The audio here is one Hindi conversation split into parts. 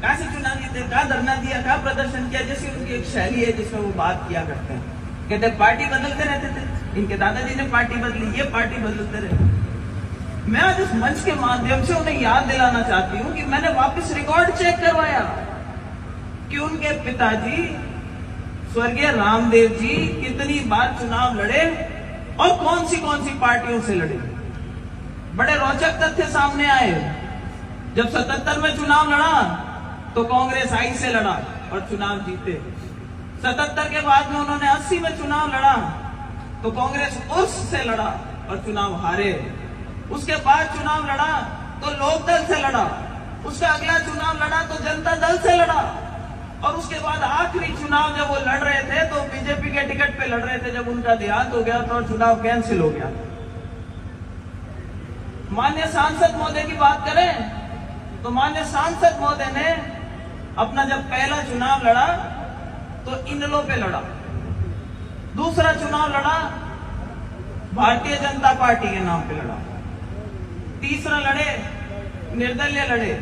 कहाँ से चुनाव जीते, कहाँ धरना दिया, कहाँ प्रदर्शन किया। जैसे उनकी एक शैली है जिसमें वो बात किया करते हैं, कहते पार्टी बदलते रहते थे, इनके दादाजी ने पार्टी बदली, ये पार्टी बदलते रहे। मैं आज इस मंच के माध्यम से उन्हें याद दिलाना चाहती हूँ कि मैंने वापस रिकॉर्ड चेक करवाया कि उनके पिताजी स्वर्गीय रामदेव जी कितनी बार चुनाव लड़े और कौन सी पार्टियों से लड़े। बड़े रोचक तथ्य सामने आए। जब 77 में चुनाव लड़ा तो कांग्रेस आई से लड़ा और चुनाव जीते। 77 के बाद में उन्होंने 80 में चुनाव लड़ा तो कांग्रेस उर्स से लड़ा और चुनाव हारे। उसके बाद चुनाव लड़ा तो लोकदल से लड़ा, उसका अगला चुनाव लड़ा तो जनता दल से लड़ा, और उसके बाद आखिरी चुनाव जब वो लड़ रहे थे तो बीजेपी के टिकट पे लड़ रहे थे। जब उनका देहांत हो गया तो चुनाव कैंसिल हो गया। माननीय सांसद महोदय की बात करें तो माननीय सांसद महोदय ने अपना जब पहला चुनाव लड़ा तो इनलो पे लड़ा, दूसरा चुनाव लड़ा भारतीय जनता पार्टी के नाम पे लड़ा, तीसरा लड़े निर्दलीय लड़े।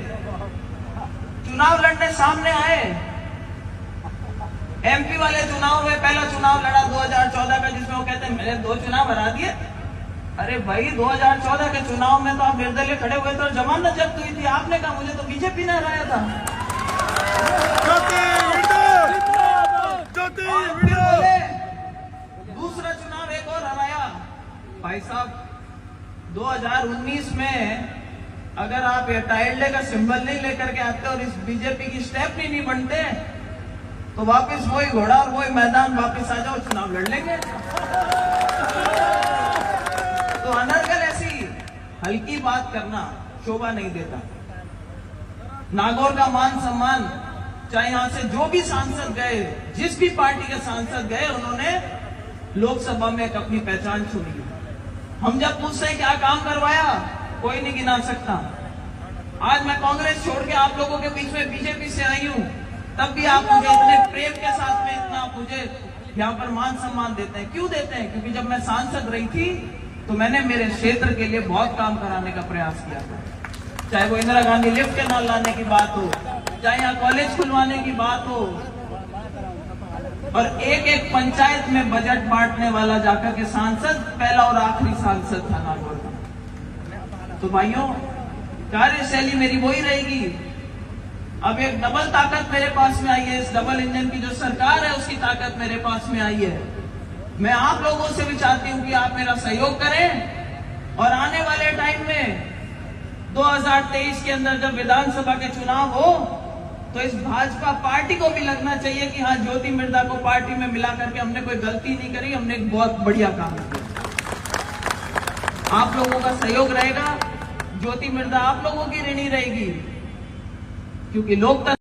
चुनाव लड़ने सामने आए। एमपी वाले चुनाव में पहला चुनाव लड़ा 2014 का, जिसमें वो कहते हैं मैंने 2 चुनाव हरा दिए। अरे भाई 2014 के चुनाव में तो आप निर्दलीय खड़े हुए थे और जमानत जब्त हुई थी। आपने कहा मुझे तो बीजेपी ने हराया था। दूसरा चुनाव एक और हराया। भाई साहब 2019 में अगर आप ये टाइल्डे का सिंबल नहीं लेकर के आते और इस बीजेपी की स्टेप नहीं बनते तो वापस वही घोड़ा और वही मैदान वापस आ जाओ, चुनाव लड़ लेंगे। तो अनर्गल ऐसी हल्की बात करना शोभा नहीं देता। नागौर का मान सम्मान, चाहे यहां से जो भी सांसद गए, जिस भी पार्टी के सांसद गए, उन्होंने लोकसभा में एक अपनी पहचान चुनी। हम जब पूछते हैं क्या काम करवाया, कोई नहीं गिना सकता। आज मैं कांग्रेस छोड़ के आप लोगों के बीच में बीजेपी से आई हूं, तब भी आप मुझे इतने प्रेम के साथ में इतना मुझे यहाँ पर मान सम्मान देते हैं। क्यों देते हैं? क्योंकि जब मैं सांसद रही थी तो मैंने मेरे क्षेत्र के लिए बहुत काम कराने का प्रयास किया था। चाहे वो इंदिरा गांधी लिफ्ट के नाल लाने की बात हो, चाहे यहाँ कॉलेज खुलवाने की बात हो, और एक पंचायत में बजट बांटने वाला जाकर के सांसद पहला और आखिरी सांसद था नागौर का। तो भाइयों, कार्यशैली मेरी वही रहेगी। अब एक डबल ताकत मेरे पास में आई है। इस डबल इंजन की जो सरकार है उसकी ताकत मेरे पास में आई है। मैं आप लोगों से भी चाहती हूं कि आप मेरा सहयोग करें और आने वाले टाइम में 2023 के अंदर जब विधानसभा के चुनाव हो तो इस भाजपा पार्टी को भी लगना चाहिए कि हाँ, ज्योति मिर्धा को पार्टी में मिला करके हमने कोई गलती नहीं करी, हमने एक बहुत बढ़िया काम किया। आप लोगों का सहयोग रहेगा, ज्योति मिर्धा आप लोगों की ऋणी रहेगी, क्योंकि लोकतंत्र